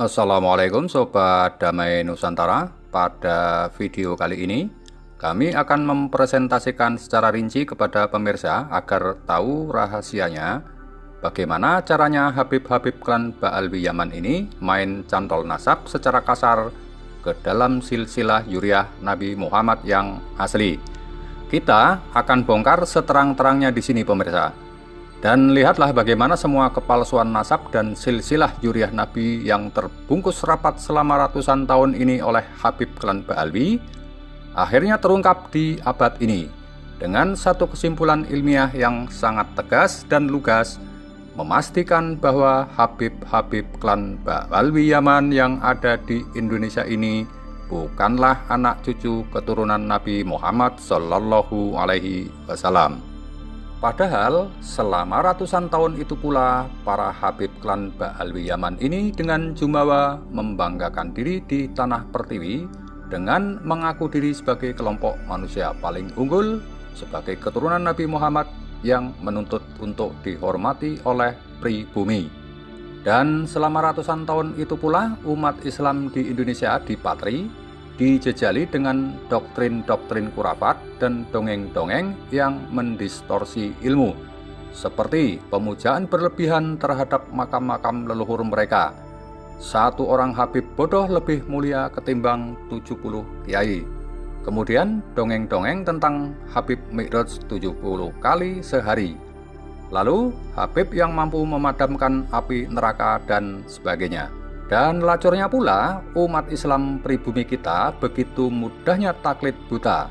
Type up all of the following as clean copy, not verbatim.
Assalamualaikum Sobat Damai Nusantara. Pada video kali ini kami akan mempresentasikan secara rinci kepada pemirsa agar tahu rahasianya bagaimana caranya Habib-Habib klan Ba'alwi Yaman ini main cantol nasab secara kasar ke dalam silsilah Zuriyah Nabi Muhammad yang asli. Kita akan bongkar seterang-terangnya di sini pemirsa. Dan lihatlah bagaimana semua kepalsuan nasab dan silsilah Zuriyah Nabi yang terbungkus rapat selama ratusan tahun ini oleh Habib klan Ba'alwi akhirnya terungkap di abad ini dengan satu kesimpulan ilmiah yang sangat tegas dan lugas, memastikan bahwa Habib-Habib klan Ba'alwi Yaman yang ada di Indonesia ini bukanlah anak cucu keturunan Nabi Muhammad Sallallahu Alaihi Wasallam. Padahal selama ratusan tahun itu pula para Habib klan Ba'alwi Yaman ini dengan jumawa membanggakan diri di tanah pertiwi dengan mengaku diri sebagai kelompok manusia paling unggul, sebagai keturunan Nabi Muhammad yang menuntut untuk dihormati oleh pribumi. Dan selama ratusan tahun itu pula umat Islam di Indonesia dipatri, dijejali dengan doktrin-doktrin kurafat dan dongeng-dongeng yang mendistorsi ilmu, seperti pemujaan berlebihan terhadap makam-makam leluhur mereka. Satu orang Habib bodoh lebih mulia ketimbang 70 kiai. Kemudian dongeng-dongeng tentang Habib Mi'raj 70 kali sehari. Lalu Habib yang mampu memadamkan api neraka dan sebagainya. Dan lacurnya pula, umat Islam pribumi kita begitu mudahnya taklid buta,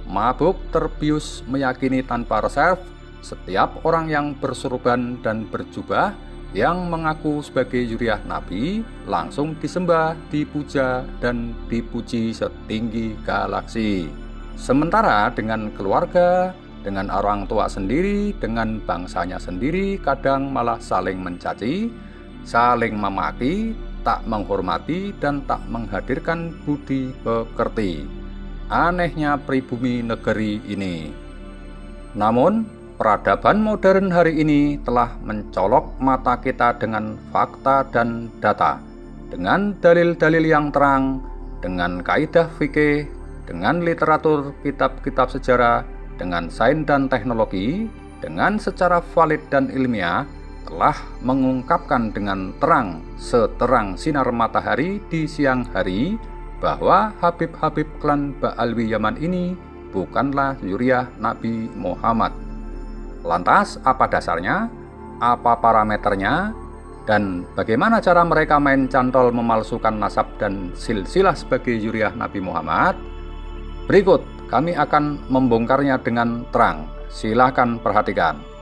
mabuk terbius meyakini tanpa reserve setiap orang yang bersurban dan berjubah yang mengaku sebagai Zuriyah Nabi langsung disembah, dipuja, dan dipuji setinggi galaksi. Sementara dengan keluarga, dengan orang tua sendiri, dengan bangsanya sendiri kadang malah saling mencaci, saling memaki, tak menghormati dan tak menghadirkan budi pekerti. Anehnya pribumi negeri ini. Namun, peradaban modern hari ini telah mencolok mata kita dengan fakta dan data, dengan dalil-dalil yang terang, dengan kaidah fikih, dengan literatur kitab-kitab sejarah, dengan sains dan teknologi, dengan secara valid dan ilmiah, telah mengungkapkan dengan terang seterang sinar matahari di siang hari bahwa Habib-Habib klan Ba'alwi Yaman ini bukanlah Zuriyah Nabi Muhammad. Lantas apa dasarnya? Apa parameternya? Dan bagaimana cara mereka main cantol memalsukan nasab dan silsilah sebagai Zuriyah Nabi Muhammad? Berikut kami akan membongkarnya dengan terang. Silahkan perhatikan.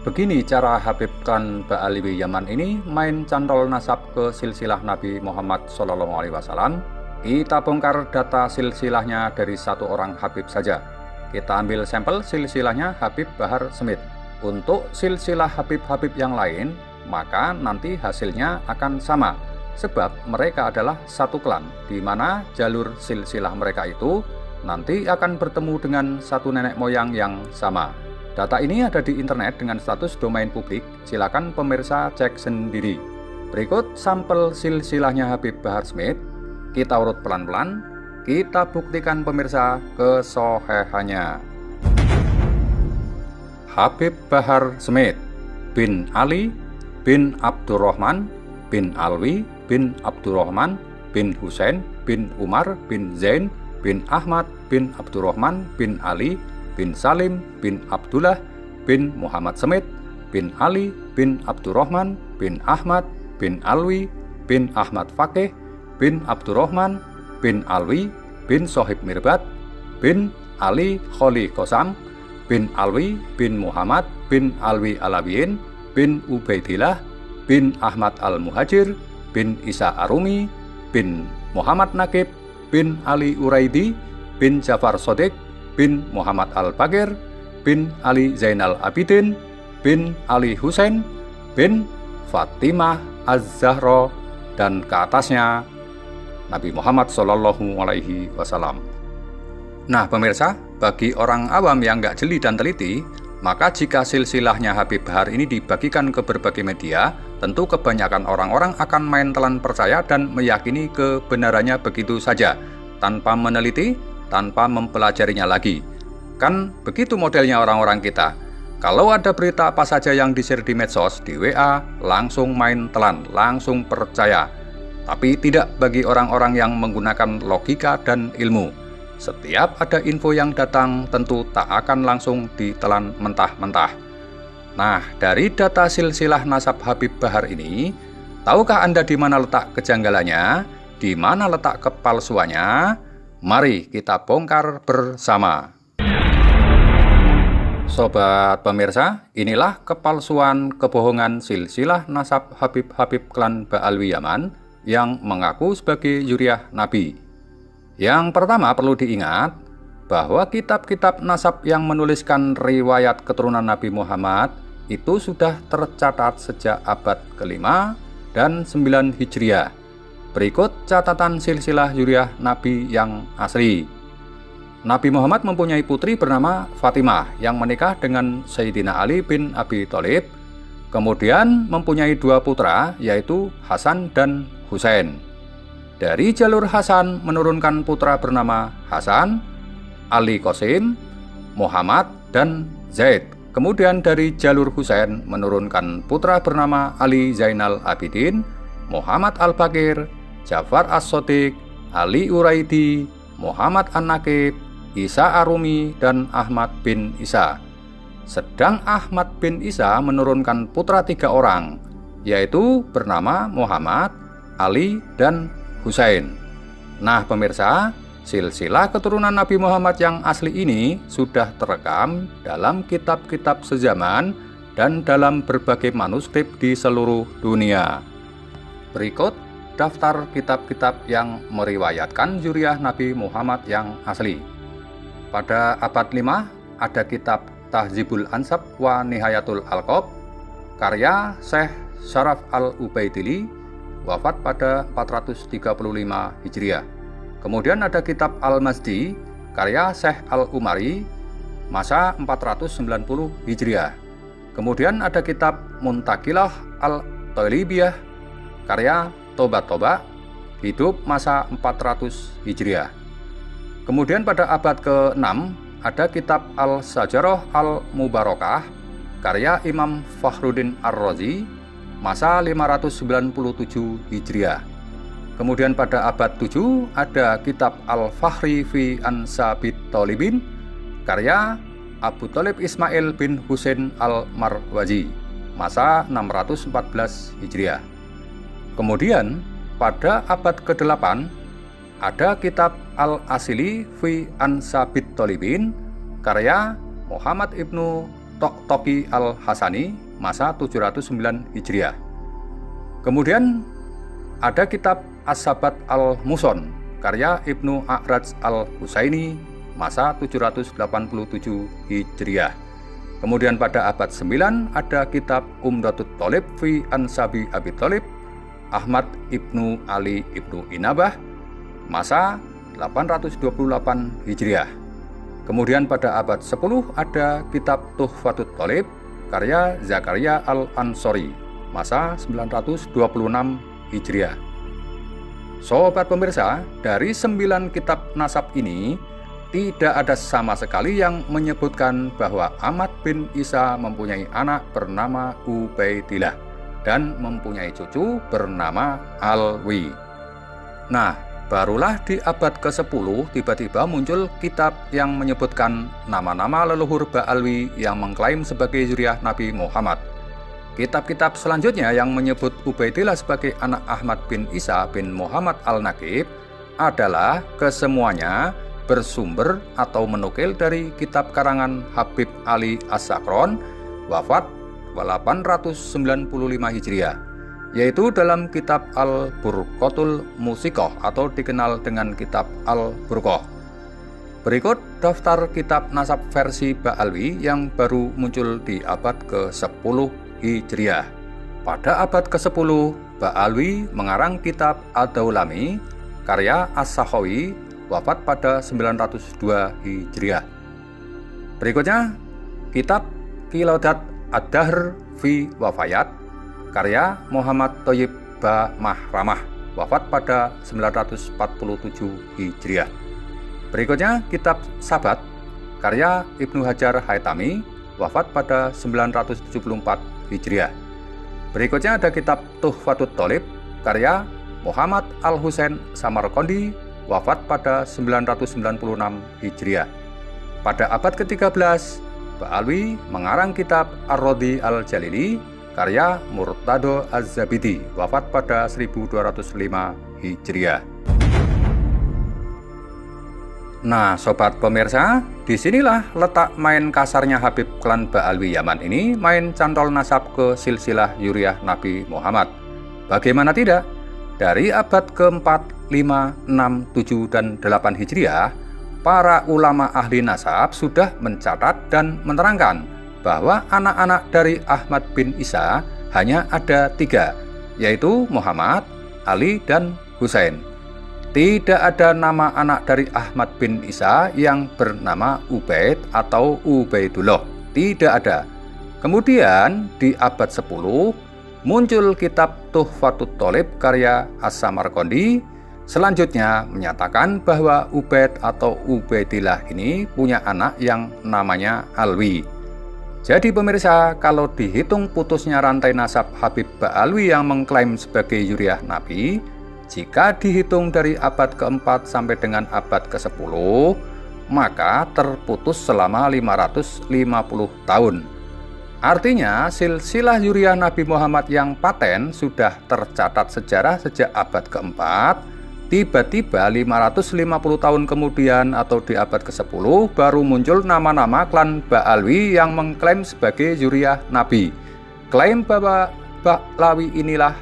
Begini cara Habib klan Ba'alwi Yaman ini main cantol nasab ke silsilah Nabi Muhammad SAW. Kita bongkar data silsilahnya dari satu orang Habib saja. Kita ambil sampel silsilahnya Habib Bahar Smith. Untuk silsilah Habib-Habib yang lain, maka nanti hasilnya akan sama. Sebab mereka adalah satu klan, di mana jalur silsilah mereka itu nanti akan bertemu dengan satu nenek moyang yang sama. Data ini ada di internet dengan status domain publik, silakan pemirsa cek sendiri. Berikut sampel silsilahnya Habib Bahar Smith, kita urut pelan-pelan, kita buktikan pemirsa kesohihannya. Habib Bahar Smith bin Ali bin Abdurrahman bin Alwi bin Abdurrahman bin Husain bin Umar bin Zain bin Ahmad bin Abdurrahman bin Ali bin Salim bin Abdullah bin Muhammad Smith bin Ali bin Abdurrahman bin Ahmad bin Alwi bin Ahmad Fakih bin Abdurrahman bin Alwi bin Sohib Mirbat bin Ali Kholi Kosam bin Alwi bin Muhammad bin Alwi Alawiyin bin Ubaidillah bin Ahmad Al-Muhajir bin Isa Arumi bin Muhammad Nakib bin Ali Uraidi bin Jafar Sodik bin Muhammad Al-Bagir bin Ali Zainal Abidin bin Ali Husain bin Fatimah Az-Zahra dan ke atasnya Nabi Muhammad Sallallahu Alaihi Wasallam. Nah pemirsa, bagi orang awam yang nggak jeli dan teliti, Maka jika silsilahnya Habib Bahar ini dibagikan ke berbagai media, tentu kebanyakan orang-orang akan main telan percaya dan meyakini kebenarannya begitu saja, tanpa meneliti, tanpa mempelajarinya lagi. Kan begitu modelnya orang-orang kita. Kalau ada berita apa saja yang di-share di medsos, di WA, langsung main telan, langsung percaya. Tapi tidak bagi orang-orang yang menggunakan logika dan ilmu. Setiap ada info yang datang tentu tak akan langsung ditelan mentah-mentah. Nah, dari data silsilah nasab Habib Bahar ini, tahukah Anda di mana letak kejanggalannya? Di mana letak kepalsuannya? Mari kita bongkar bersama. Sobat pemirsa, inilah kepalsuan kebohongan silsilah nasab Habib-Habib klan Ba'alwi Yaman yang mengaku sebagai zuriyah Nabi. Yang pertama perlu diingat bahwa kitab-kitab nasab yang menuliskan riwayat keturunan Nabi Muhammad itu sudah tercatat sejak abad ke-5 dan 9 Hijriah. Berikut catatan silsilah zuriyah Nabi yang asli. Nabi Muhammad mempunyai putri bernama Fatimah yang menikah dengan Sayyidina Ali bin Abi Thalib. Kemudian mempunyai 2 putra yaitu Hasan dan Husain. Dari jalur Hasan menurunkan putra bernama Hasan, Ali Qasim, Muhammad, dan Zaid. Kemudian dari jalur Husain menurunkan putra bernama Ali Zainal Abidin, Muhammad Al-Baqir, Ja'far As-Shadiq, Ali Uraidi, Muhammad An-Naqib, Isa Arumi, dan Ahmad bin Isa. Sedang Ahmad bin Isa menurunkan putra 3 orang, yaitu bernama Muhammad, Ali, dan Husain. Nah pemirsa, silsilah keturunan Nabi Muhammad yang asli ini sudah terekam dalam kitab-kitab sezaman dan dalam berbagai manuskrip di seluruh dunia. Berikut daftar kitab-kitab yang meriwayatkan zuriyah Nabi Muhammad yang asli. Pada abad 5 ada kitab Tahzibul Ansab wa Nihayatul Alqab, karya Syekh Syaraf Al-Ubaidili, wafat pada 435 Hijriah. Kemudian ada kitab Al-Mazdi, karya Syekh Al-Umari, masa 490 Hijriah. Kemudian ada kitab Muntaqilah Al-Talibiyah, karya Toba-Toba, hidup masa 400 Hijriah. Kemudian pada abad ke-6 ada kitab Al-Sajarah Al-Mubarakah, karya Imam Fakhruddin Ar-Razi, masa 597 Hijriah. Kemudian pada abad 7 ada kitab Al-Fakhri fi Ansabit Thalibin, karya Abu Thalib Ismail bin Husain Al-Marwazi, masa 614 Hijriah. Kemudian pada abad ke-8 ada kitab Al-Asili fi Ansabit Thalibin, karya Muhammad ibnu Toqtoqi Al-Hasani, masa 709 Hijriah. Kemudian ada kitab As-Sabat Al-Muson, karya Ibnu A'raj Al-Husaini, masa 787 Hijriah. Kemudian pada abad 9 ada kitab Umdatut Thalib fi Ansabi Abi Thalib, Ahmad ibnu Ali ibnu Inabah, masa 828 Hijriah. Kemudian pada abad 10 ada kitab Tuhfatut Thalib, karya Zakaria Al-Ansori, masa 926 Hijriah. Sobat pemirsa, dari 9 kitab nasab ini tidak ada sama sekali yang menyebutkan bahwa Ahmad bin Isa mempunyai anak bernama Ubaidillah dan mempunyai cucu bernama Alwi. Nah, barulah di abad ke-10 tiba-tiba muncul kitab yang menyebutkan nama-nama leluhur Ba'alwi yang mengklaim sebagai zuriyah Nabi Muhammad. Kitab-kitab selanjutnya yang menyebut Ubaidillah sebagai anak Ahmad bin Isa bin Muhammad Al-Naqib adalah kesemuanya bersumber atau menukil dari kitab karangan Habib Ali As-Sakron, wafat 895 Hijriah, yaitu dalam kitab Al-Burqatul Musiqah atau dikenal dengan kitab Al-Burqah. Berikut daftar kitab nasab versi Ba'alwi yang baru muncul di abad ke-10 Hijriah. Pada abad ke-10, Ba'alwi mengarang kitab Ad-Daulami, karya As-Sakhawi, wafat pada 902 Hijriah. Berikutnya, kitab Qiladat Ad-Dahr fi Wafayat, karya Muhammad Thoyyib Ba Mahramah, wafat pada 947 Hijriah. Berikutnya kitab Sabat, karya Ibnu Hajar Haytami, wafat pada 974 Hijriah. Berikutnya ada kitab Tuhfatut Thalib, karya Muhammad Al-Husain Samarqandi, wafat pada 996 Hijriah. Pada abad ke-13, Ba'alwi mengarang kitab Ar-Radhi Al-Jalili, karya Murtado Az-Zabidi, wafat pada 1205 Hijriah. Nah, sobat pemirsa, disinilah letak main kasarnya Habib klan Ba'alwi Yaman ini main cantol nasab ke silsilah Yuriah Nabi Muhammad. Bagaimana tidak? Dari abad ke-4, 5, 6, 7, dan 8 Hijriah, para ulama ahli nasab sudah mencatat dan menerangkan bahwa anak-anak dari Ahmad bin Isa hanya ada 3, yaitu Muhammad, Ali, dan Husain. Tidak ada nama anak dari Ahmad bin Isa yang bernama Ubaid atau Ubaidullah. Tidak ada. Kemudian di abad 10 muncul kitab Tuhfatut Thalib karya As-Samarqandi. Selanjutnya menyatakan bahwa Ubaid atau Ubaidillah ini punya anak yang namanya Alwi. Jadi pemirsa, kalau dihitung putusnya rantai nasab Habib Ba'alwi yang mengklaim sebagai Yuriah Nabi, jika dihitung dari abad ke-4 sampai dengan abad ke-10, maka terputus selama 550 tahun. Artinya, silsilah Yuriah Nabi Muhammad yang paten sudah tercatat sejarah sejak abad ke-4, tiba-tiba 550 tahun kemudian atau di abad ke-10 baru muncul nama-nama klan Ba'alwi yang mengklaim sebagai Yuriah Nabi. Klaim bahwa Ba'alwi inilah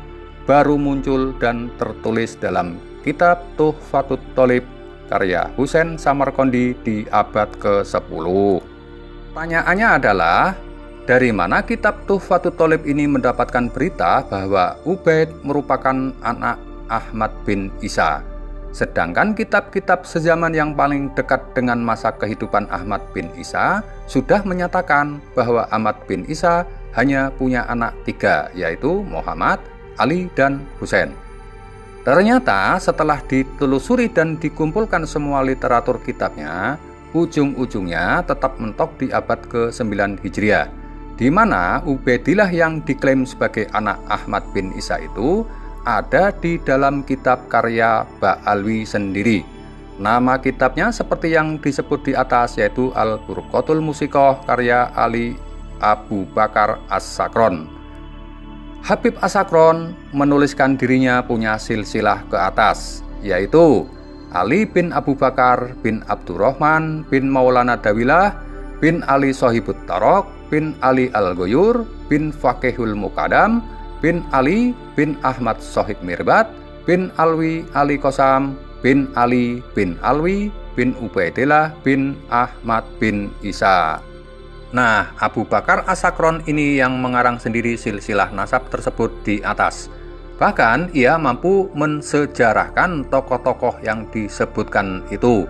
baru muncul dan tertulis dalam kitab Tuhfatut Thalib karya Husain Samarqandi di abad ke-10. Pertanyaannya adalah, dari mana kitab Tuhfatut Thalib ini mendapatkan berita bahwa Ubaid merupakan anak Ahmad bin Isa, sedangkan kitab-kitab sezaman yang paling dekat dengan masa kehidupan Ahmad bin Isa sudah menyatakan bahwa Ahmad bin Isa hanya punya anak 3, yaitu Muhammad, Ali, dan Husain. Ternyata setelah ditelusuri dan dikumpulkan semua literatur kitabnya, ujung-ujungnya tetap mentok di abad ke-9 Hijriah, di mana Ubaidillah yang diklaim sebagai anak Ahmad bin Isa itu ada di dalam kitab karya Ba'alwi sendiri. Nama kitabnya seperti yang disebut di atas, yaitu Al-Burqatul Musiqah karya Ali Abu Bakar As-Sakron. Habib As-Sakron menuliskan dirinya punya silsilah ke atas, yaitu Ali bin Abu Bakar bin Abdurrahman bin Maulana Dawilah bin Ali Sohibut Tarok bin Ali Al-Goyur bin Faqihul Muqaddam bin Ali bin Ahmad Sohib Mirbat bin Alwi Ali Qasam bin Ali bin Alwi bin Ubaidillah bin Ahmad bin Isa. Nah, Abu Bakar As-Sakron ini yang mengarang sendiri silsilah nasab tersebut di atas. Bahkan ia mampu mensejarahkan tokoh-tokoh yang disebutkan itu.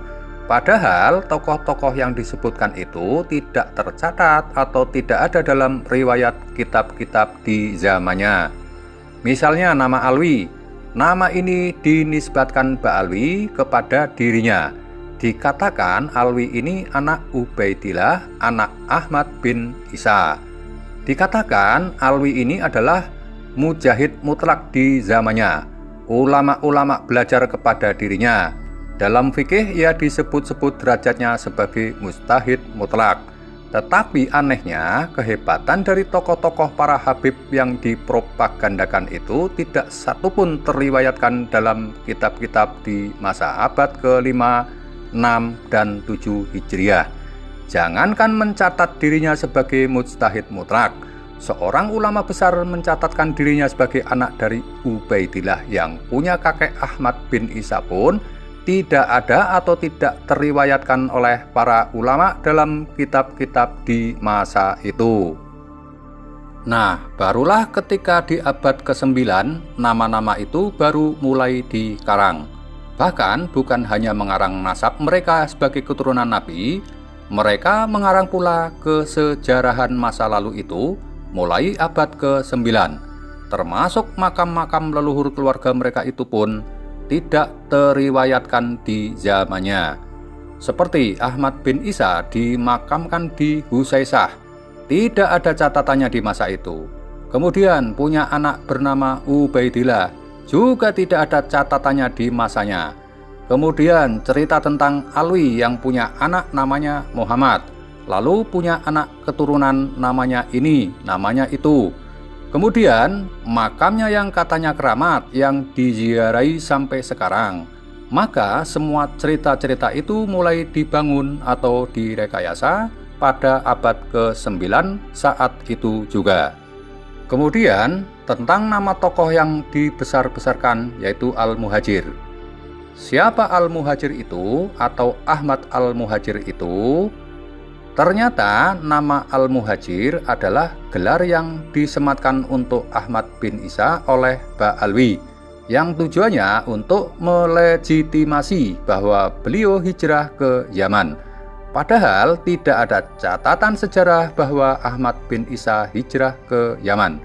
Padahal tokoh-tokoh yang disebutkan itu tidak tercatat atau tidak ada dalam riwayat kitab-kitab di zamannya. Misalnya nama Alwi, nama ini dinisbatkan Ba'alwi kepada dirinya. Dikatakan Alwi ini anak Ubaidillah, anak Ahmad bin Isa. Dikatakan Alwi ini adalah mujahid mutlak di zamannya. Ulama-ulama belajar kepada dirinya. Dalam fikih ia disebut-sebut derajatnya sebagai mustahid mutlak. Tetapi anehnya, kehebatan dari tokoh-tokoh para habib yang dipropagandakan itu tidak satupun terriwayatkan dalam kitab-kitab di masa abad ke-5, 6, dan 7 Hijriah. Jangankan mencatat dirinya sebagai mujtahid mutlak, seorang ulama besar mencatatkan dirinya sebagai anak dari Ubaidillah yang punya kakek Ahmad bin Isa pun tidak ada atau tidak teriwayatkan oleh para ulama dalam kitab-kitab di masa itu. Nah, barulah ketika di abad ke-9 nama-nama itu baru mulai dikarang. Bahkan bukan hanya mengarang nasab mereka sebagai keturunan Nabi, Mereka mengarang pula kesejarahan masa lalu itu mulai abad ke-9, termasuk makam-makam leluhur keluarga mereka itu pun tidak teriwayatkan di zamannya. Seperti Ahmad bin Isa dimakamkan di Husaisah, tidak ada catatannya di masa itu. Kemudian punya anak bernama Ubaidillah, juga tidak ada catatannya di masanya. Kemudian cerita tentang Alwi yang punya anak namanya Muhammad, lalu punya anak keturunan namanya ini, namanya itu. Kemudian makamnya yang katanya keramat yang diziarahi sampai sekarang. Maka semua cerita-cerita itu mulai dibangun atau direkayasa pada abad ke-9 saat itu juga. Kemudian tentang nama tokoh yang dibesar-besarkan yaitu Al-Muhajir. Siapa Al-Muhajir itu atau Ahmad Al-Muhajir itu? Ternyata nama Al-Muhajir adalah gelar yang disematkan untuk Ahmad bin Isa oleh Ba'alwi, yang tujuannya untuk melegitimasi bahwa beliau hijrah ke Yaman. Padahal tidak ada catatan sejarah bahwa Ahmad bin Isa hijrah ke Yaman.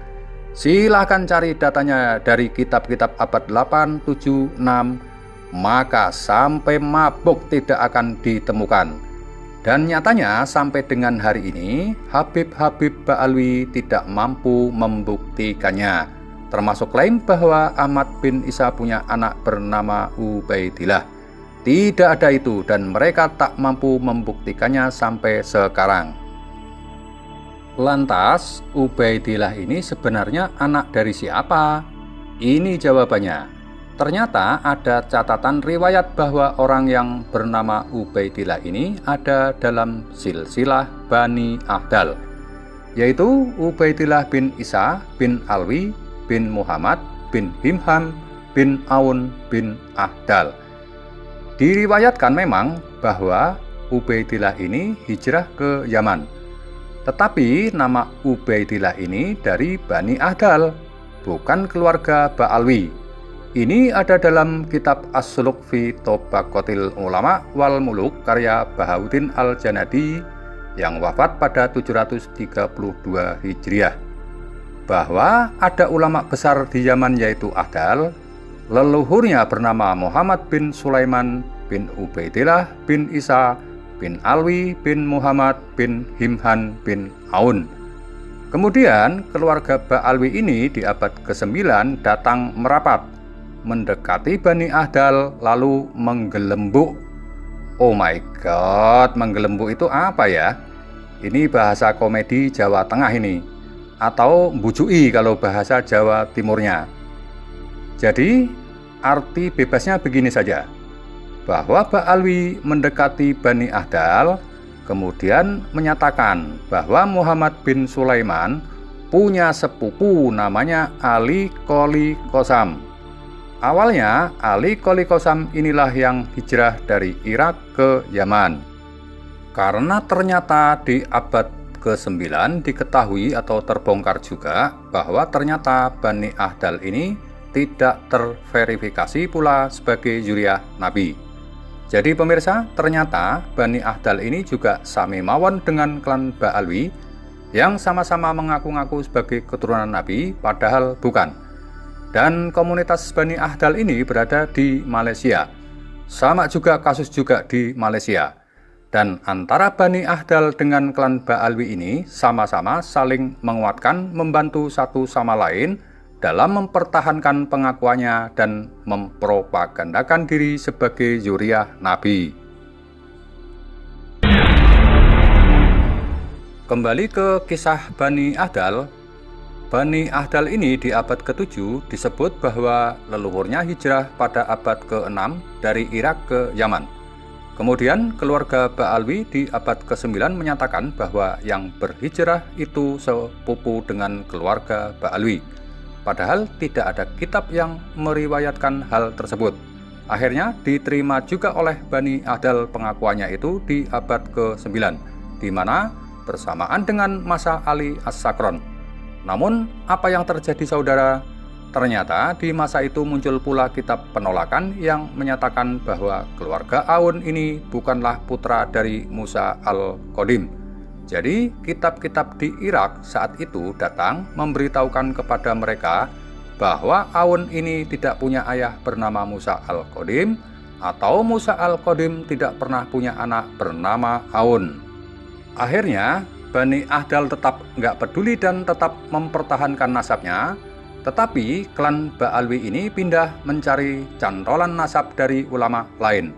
Silahkan cari datanya dari kitab-kitab abad 8, 7, 6, maka sampai mabuk tidak akan ditemukan. Dan nyatanya sampai dengan hari ini Habib-Habib Ba'alwi tidak mampu membuktikannya, termasuk klaim bahwa Ahmad bin Isa punya anak bernama Ubaidillah. Tidak ada itu dan mereka tak mampu membuktikannya sampai sekarang. Lantas Ubaidillah ini sebenarnya anak dari siapa? Ini jawabannya. Ternyata ada catatan riwayat bahwa orang yang bernama Ubaidillah ini ada dalam silsilah Bani Ahdal, yaitu Ubaidillah bin Isa bin Alwi bin Muhammad bin Himham bin Aun bin Ahdal. Diriwayatkan memang bahwa Ubaidillah ini hijrah ke Yaman. Tetapi nama Ubaidillah ini dari Bani Ahdal, bukan keluarga Ba'alwi. Ini ada dalam kitab As-Suluk fi Tabaqatil Ulama wal Muluk karya Bahauddin Al-Janadi yang wafat pada 732 Hijriah. Bahwa ada ulama besar di Yaman yaitu Ahdal, leluhurnya bernama Muhammad bin Sulaiman bin Ubaidillah bin Isa bin Alwi bin Muhammad bin Himhan bin Aun. Kemudian keluarga Ba'alwi ini di abad ke-9 datang merapat, mendekati Bani Ahdal lalu menggelembuk. Oh my god, menggelembuk itu apa ya? Ini bahasa komedi Jawa Tengah ini, atau mbujui kalau bahasa Jawa Timurnya. Jadi arti bebasnya begini saja, bahwa Ba'alwi mendekati Bani Ahdal, kemudian menyatakan bahwa Muhammad bin Sulaiman punya sepupu namanya Ali Qoli Qasam. Awalnya Ali Qoli Qasam inilah yang hijrah dari Irak ke Yaman. Karena ternyata di abad ke-9 diketahui atau terbongkar juga bahwa ternyata Bani Ahdal ini tidak terverifikasi pula sebagai zuriyah Nabi. Jadi pemirsa, ternyata Bani Ahdal ini juga sami mawon dengan klan Ba'alwi yang sama-sama mengaku-ngaku sebagai keturunan Nabi, padahal bukan. Dan komunitas Bani Ahdal ini berada di Malaysia. Sama juga kasus juga di Malaysia. Dan antara Bani Ahdal dengan klan Ba'alwi ini sama-sama saling menguatkan, membantu satu sama lain dalam mempertahankan pengakuannya dan mempropagandakan diri sebagai zuriyah Nabi. Kembali ke kisah Bani Ahdal. Bani Ahdal ini di abad ke-7 disebut bahwa leluhurnya hijrah pada abad ke-6 dari Irak ke Yaman. Kemudian keluarga Ba'alwi di abad ke-9 menyatakan bahwa yang berhijrah itu sepupu dengan keluarga Ba'alwi. Padahal tidak ada kitab yang meriwayatkan hal tersebut. Akhirnya diterima juga oleh Bani Ahdal pengakuannya itu di abad ke-9, di mana bersamaan dengan masa Ali As-Sakron. Namun apa yang terjadi saudara? ternyata di masa itu muncul pula kitab penolakan yang menyatakan bahwa keluarga Aun ini bukanlah putra dari Musa al-Qadim. Jadi kitab-kitab di Irak saat itu datang memberitahukan kepada mereka bahwa Aun ini tidak punya ayah bernama Musa al-Qadim, atau Musa al-Qadim tidak pernah punya anak bernama Aun. Akhirnya Bani Ahdal tetap nggak peduli dan tetap mempertahankan nasabnya, tetapi klan Ba'alwi ini pindah mencari cantolan nasab dari ulama lain.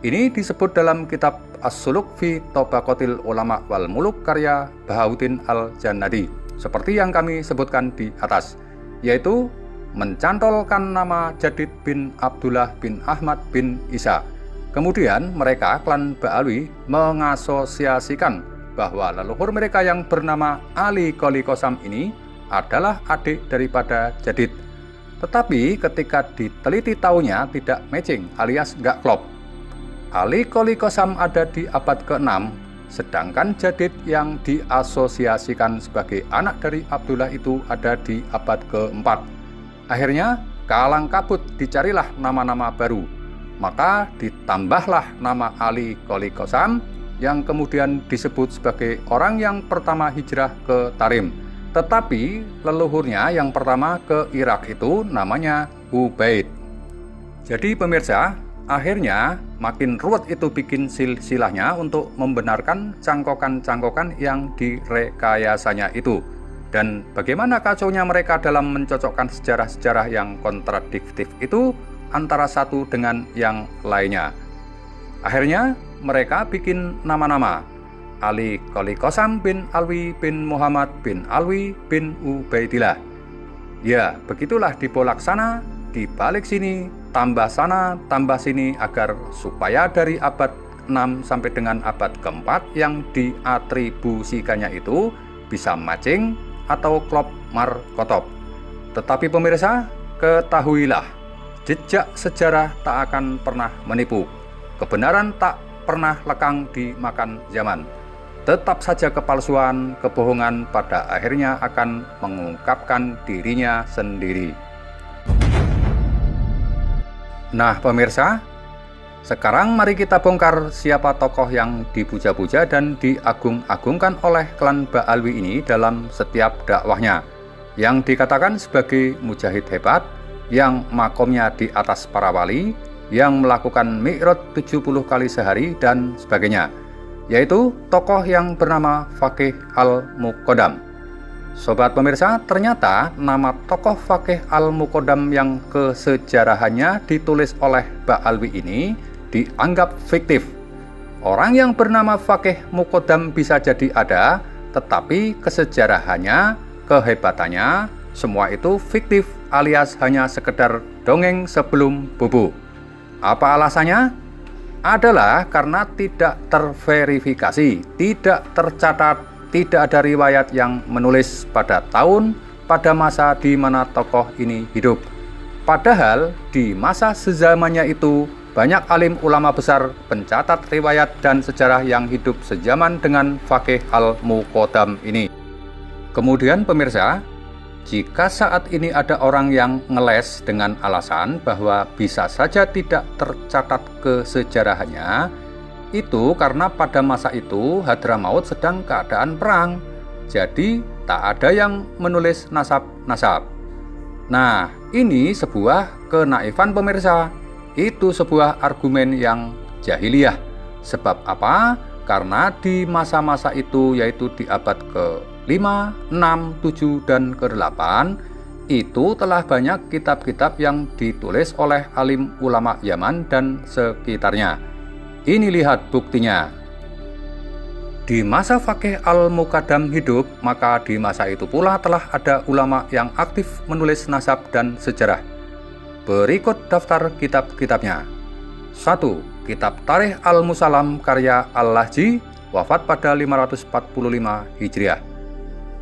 Ini disebut dalam kitab As-Suluk fi Tabaqatil Ulama wal Muluk karya Bahauddin al-Jannadi, seperti yang kami sebutkan di atas, yaitu mencantolkan nama Jadid bin Abdullah bin Ahmad bin Isa. Kemudian mereka klan Ba'alwi mengasosiasikan bahwa leluhur mereka yang bernama Ali Qoli Qasam ini adalah adik daripada Jadid. Tetapi ketika diteliti taunya tidak matching alias nggak klop. Ali Qoli Qasam ada di abad ke-6, sedangkan Jadid yang diasosiasikan sebagai anak dari Abdullah itu ada di abad ke-4. Akhirnya kalang kabut dicarilah nama-nama baru. Maka ditambahlah nama Ali Qoli Qasam yang kemudian disebut sebagai orang yang pertama hijrah ke Tarim. Tetapi leluhurnya yang pertama ke Irak itu namanya Ubaid. Jadi pemirsa, akhirnya makin ruwet itu bikin silsilahnya untuk membenarkan cangkokan-cangkokan yang direkayasanya itu. Dan bagaimana kacaunya mereka dalam mencocokkan sejarah-sejarah yang kontradiktif itu antara satu dengan yang lainnya. Akhirnya mereka bikin nama-nama Ali Qoli Qasam bin Alwi bin Muhammad bin Alwi bin Ubaidillah. Ya, begitulah dibolak sana, dibalik sini, tambah sana, tambah sini agar supaya dari abad 6 sampai dengan abad ke-4 yang diatribusikannya itu bisa matching atau klop markotop. Tetapi pemirsa, ketahuilah, jejak sejarah tak akan pernah menipu. Kebenaran tak pernah lekang dimakan zaman. Tetap saja kepalsuan, kebohongan pada akhirnya akan mengungkapkan dirinya sendiri. Nah pemirsa, sekarang mari kita bongkar siapa tokoh yang dipuja-puja dan diagung-agungkan oleh klan Ba'alwi ini dalam setiap dakwahnya, yang dikatakan sebagai mujahid hebat, yang makomnya di atas para wali, yang melakukan mi'raj 70 kali sehari dan sebagainya, yaitu tokoh yang bernama Faqih al-Muqaddam. Sobat pemirsa, ternyata nama tokoh Faqih al-Muqaddam yang kesejarahannya ditulis oleh Ba'alwi ini dianggap fiktif. Orang yang bernama Faqih Muqaddam bisa jadi ada, tetapi kesejarahannya, kehebatannya, semua itu fiktif alias hanya sekedar dongeng sebelum bobo. Apa alasannya? Adalah karena tidak terverifikasi, tidak tercatat, tidak ada riwayat yang menulis pada tahun, pada masa di mana tokoh ini hidup. Padahal di masa sezamannya itu banyak alim ulama besar, pencatat riwayat dan sejarah yang hidup sejaman dengan Faqih al-Muqaddam ini. Kemudian pemirsa, jika saat ini ada orang yang ngeles dengan alasan bahwa bisa saja tidak tercatat kesejarahannya, itu karena pada masa itu Hadramaut sedang keadaan perang, jadi tak ada yang menulis nasab-nasab. Nah, ini sebuah kenaifan pemirsa, itu sebuah argumen yang jahiliyah. Sebab apa? Karena di masa-masa itu, yaitu di abad ke-5, 6, 7, dan ke-8, itu telah banyak kitab-kitab yang ditulis oleh alim ulama Yaman dan sekitarnya. Ini lihat buktinya. Di masa Faqih al-Muqaddam hidup, maka di masa itu pula telah ada ulama yang aktif menulis nasab dan sejarah. Berikut daftar kitab-kitabnya. 1. Kitab Tarikh Al-Musallam karya Al-Lahji, wafat pada 545 Hijriah.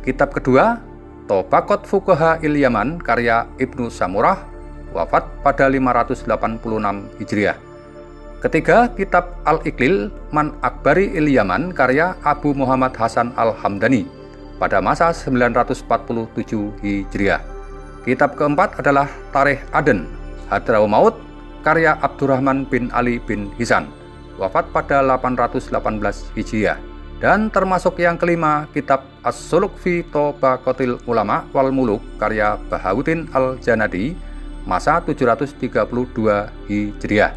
Kitab kedua, Tabaqat Fuqaha il-Yaman karya Ibnu Samurah, wafat pada 586 Hijriah. Ketiga, kitab Al-Iqlil Man Akbari il-Yaman karya Abu Muhammad Hasan al-Hamdani pada masa 947 Hijriah. Kitab keempat adalah Tarikh Aden, Hadramaut, karya Abdurrahman bin Ali bin Hisan, wafat pada 818 Hijriah. Dan termasuk yang kelima, kitab As-Suluk fi Tabaqatil Ulama wal Muluk, karya Bahauddin Al-Janadi, masa 732 Hijriah.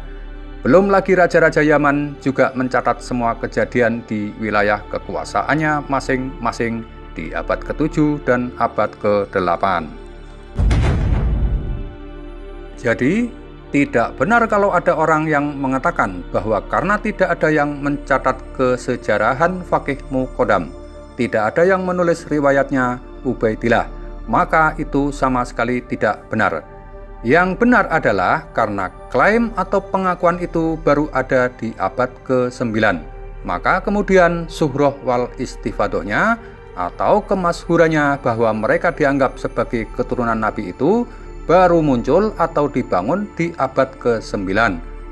Belum lagi raja-raja Yaman juga mencatat semua kejadian di wilayah kekuasaannya masing-masing di abad ke-7 dan abad ke-8. Jadi, tidak benar kalau ada orang yang mengatakan bahwa karena tidak ada yang mencatat kesejarahan Faqih Muqaddam, tidak ada yang menulis riwayatnya Ubaidillah, maka itu sama sekali tidak benar. Yang benar adalah karena klaim atau pengakuan itu baru ada di abad ke-9, maka kemudian suhroh wal istifadohnya atau kemasyhurannya bahwa mereka dianggap sebagai keturunan Nabi itu baru muncul atau dibangun di abad ke-9,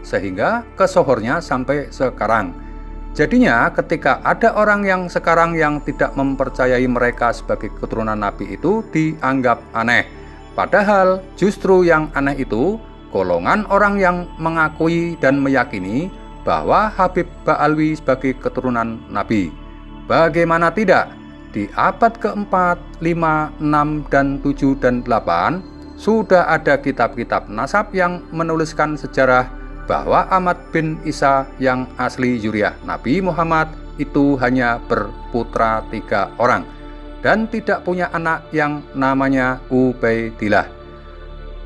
sehingga kesohornya sampai sekarang. Jadinya ketika ada orang yang sekarang yang tidak mempercayai mereka sebagai keturunan Nabi itu dianggap aneh. Padahal justru yang aneh itu golongan orang yang mengakui dan meyakini bahwa Habib Ba'alwi sebagai keturunan Nabi. Bagaimana tidak? Di abad ke-4, 5, 6, dan 7, dan 8 sudah ada kitab-kitab nasab yang menuliskan sejarah bahwa Ahmad bin Isa yang asli zuriyah Nabi Muhammad itu hanya berputra 3 orang dan tidak punya anak yang namanya Ubaidillah.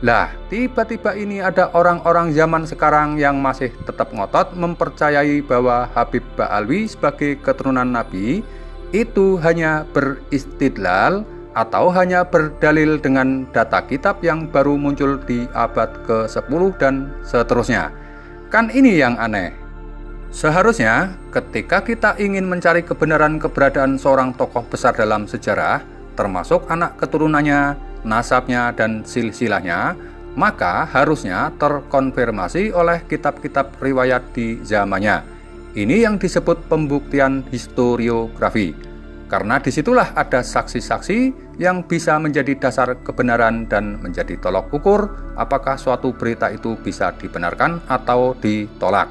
Lah, tiba-tiba ini ada orang-orang zaman sekarang yang masih tetap ngotot mempercayai bahwa Habib Ba'alwi sebagai keturunan Nabi itu hanya beristidlal atau hanya berdalil dengan data kitab yang baru muncul di abad ke-10 dan seterusnya. Kan ini yang aneh. Seharusnya ketika kita ingin mencari kebenaran keberadaan seorang tokoh besar dalam sejarah, termasuk anak keturunannya, nasabnya, dan silsilahnya, maka harusnya terkonfirmasi oleh kitab-kitab riwayat di zamannya. Ini yang disebut pembuktian historiografi. Karena disitulah ada saksi-saksi yang bisa menjadi dasar kebenaran dan menjadi tolok ukur apakah suatu berita itu bisa dibenarkan atau ditolak.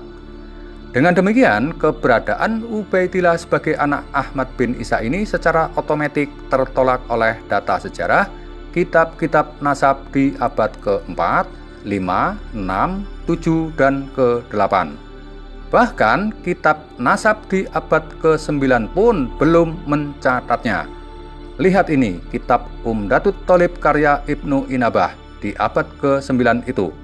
Dengan demikian, keberadaan Ubaidillah sebagai anak Ahmad bin Isa ini secara otomatis tertolak oleh data sejarah kitab-kitab nasab di abad ke-4, 5, 6, 7, dan ke-8. Bahkan kitab nasab di abad ke-9 pun belum mencatatnya. Lihat ini, kitab Umdatut Thalib karya Ibnu Inabah di abad ke-9 itu.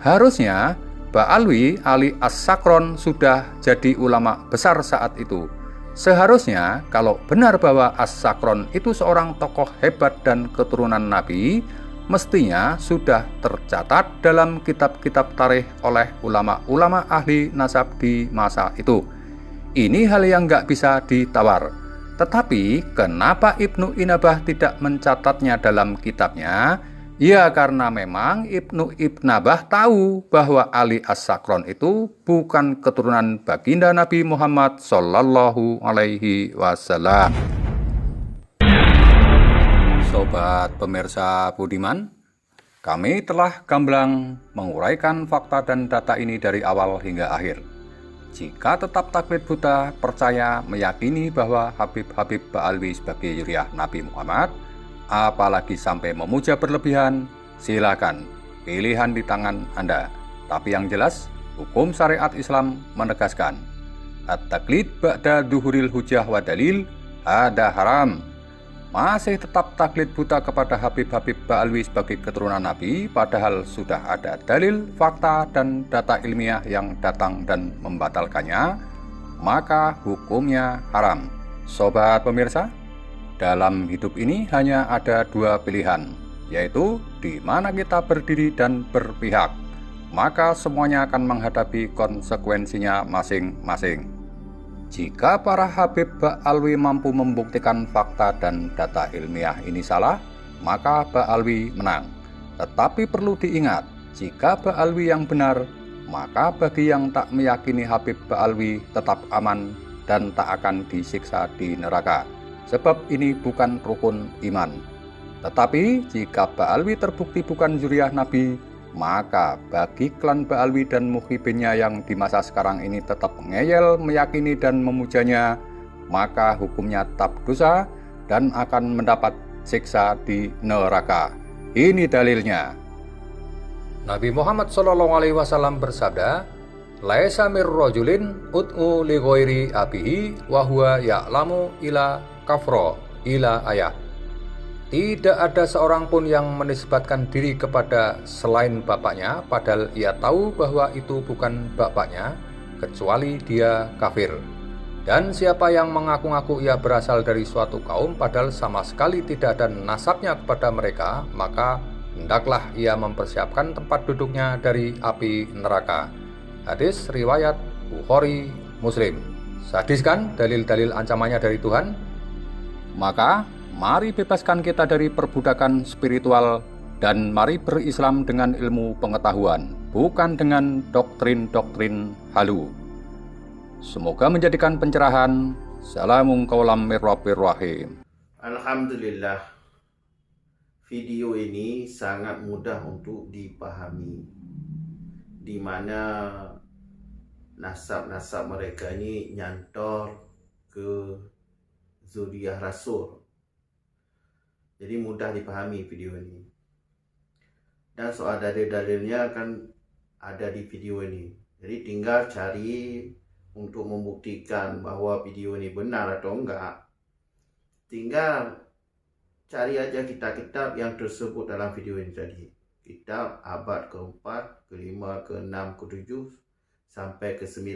Harusnya Ba'alwi Ali As-Sakron sudah jadi ulama besar saat itu. Seharusnya kalau benar bahwa As-Sakron itu seorang tokoh hebat dan keturunan Nabi, mestinya sudah tercatat dalam kitab-kitab tarikh oleh ulama-ulama ahli nasab di masa itu. Ini hal yang nggak bisa ditawar. Tetapi kenapa Ibnu Inabah tidak mencatatnya dalam kitabnya? Ya karena memang Ibnu Inabah tahu bahwa Ali As-Sakron itu bukan keturunan baginda Nabi Muhammad Sallallahu Alaihi Wasallam. Sobat pemirsa budiman, kami telah gamblang menguraikan fakta dan data ini dari awal hingga akhir. Jika tetap taklid buta, percaya, meyakini bahwa Habib Ba'alwi sebagai zuriyah Nabi Muhammad, apalagi sampai memuja berlebihan, silakan, pilihan di tangan Anda. Tapi yang jelas, hukum syariat Islam menegaskan, at-taklid ba'da duhuril hujah wa dalil, ada haram. Masih tetap taklid buta kepada Habib Ba'alwi sebagai keturunan Nabi, padahal sudah ada dalil, fakta, dan data ilmiah yang datang dan membatalkannya, maka hukumnya haram. Sobat pemirsa, dalam hidup ini hanya ada 2 pilihan, yaitu di mana kita berdiri dan berpihak, maka semuanya akan menghadapi konsekuensinya masing-masing. Jika para Habib Ba'alwi mampu membuktikan fakta dan data ilmiah ini salah, maka Ba'alwi menang. Tetapi perlu diingat, jika Ba'alwi yang benar, maka bagi yang tak meyakini Habib Ba'alwi tetap aman dan tak akan disiksa di neraka. Sebab ini bukan rukun iman. Tetapi jika Ba'alwi terbukti bukan zuriyah Nabi, maka bagi klan Ba'alwi dan muhibinnya yang di masa sekarang ini tetap ngeyel, meyakini dan memujanya, maka hukumnya tetap dosa dan akan mendapat siksa di neraka. Ini dalilnya. Nabi Muhammad SAW bersabda, "Laisa mir rajulin ud'u li ghairi abihi wa huwa ya'lamu ila kafro ila ayah." Tidak ada seorang pun yang menisbatkan diri kepada selain bapaknya, padahal ia tahu bahwa itu bukan bapaknya, kecuali dia kafir. Dan siapa yang mengaku-ngaku ia berasal dari suatu kaum, padahal sama sekali tidak ada nasabnya kepada mereka, maka hendaklah ia mempersiapkan tempat duduknya dari api neraka. Hadis riwayat Bukhari Muslim. Sadis kan dalil-dalil ancamannya dari Tuhan? Maka mari bebaskan kita dari perbudakan spiritual dan mari berislam dengan ilmu pengetahuan, bukan dengan doktrin-doktrin halu. Semoga menjadikan pencerahan. Salamun qaulam mir rabbir rahim. Alhamdulillah, video ini sangat mudah untuk dipahami, di mana nasab-nasab mereka ini nyantor ke zuriyah Rasul. Jadi mudah dipahami video ini. Dan soal dalil-dalilnya kan ada di video ini. Jadi tinggal cari untuk membuktikan bahwa video ini benar atau enggak. Tinggal cari aja kitab-kitab yang tersebut dalam video ini tadi. Kitab abad ke-4, ke-5, ke-6, ke-7 sampai ke-9.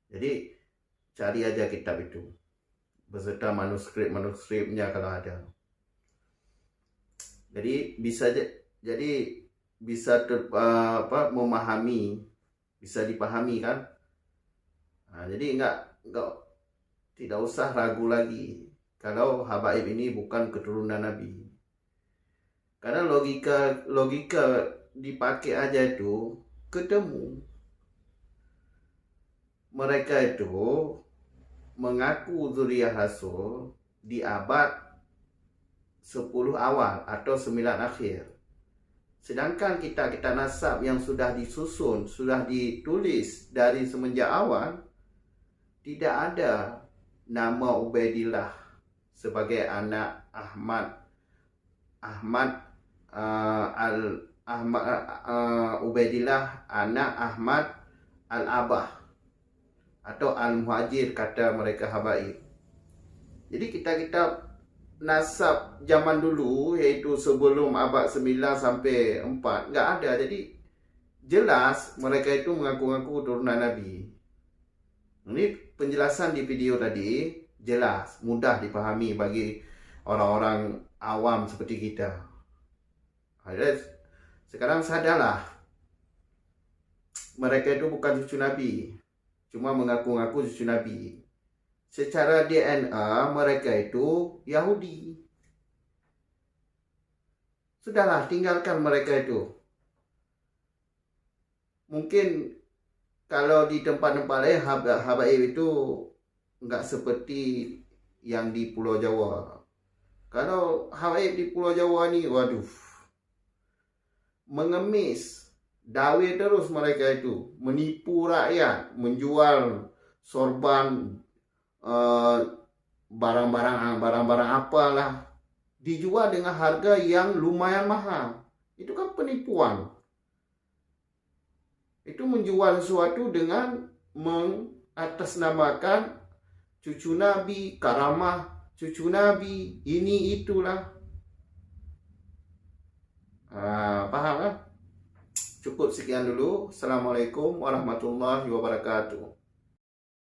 Jadi cari aja kitab itu beserta manuskrip-manuskripnya kalau ada. Jadi bisa memahami, bisa dipahami kan? Jadi tidak usah ragu lagi kalau habaib ini bukan keturunan Nabi. Karena logika dipakai aja itu ketemu. Mereka itu mengaku zuriyah Rasul di abad 10 awal atau 9 akhir. Sedangkan kita nasab yang sudah disusun, sudah ditulis dari semenjak awal, tidak ada nama Ubaidillah sebagai anak Ubaidillah anak Ahmad al-Abah atau al-Muhajir, kata mereka habaib. Jadi kita nasab zaman dulu, yaitu sebelum abad 9 sampai 4, nggak ada. Jadi jelas mereka itu mengaku-ngaku turunan Nabi. Ini penjelasan di video tadi jelas, mudah dipahami bagi orang-orang awam seperti kita. Sekarang sadarlah, mereka itu bukan cucu Nabi, cuma mengaku-ngaku cucu Nabi. Secara DNA mereka itu Yahudi. Sudahlah, tinggalkan mereka itu. Mungkin kalau di tempat-tempat lain habaib itu enggak seperti yang di Pulau Jawa. Kalau habaib di Pulau Jawa ni, waduh, mengemis, dawe terus mereka itu, menipu rakyat, menjual sorban, barang-barang apalah, dijual dengan harga yang lumayan mahal. Itu kan penipuan. Itu menjual sesuatu dengan mengatasnamakan cucu Nabi, karamah cucu Nabi, ini itulah. Paham kan? Cukup sekian dulu. Assalamualaikum warahmatullahi wabarakatuh.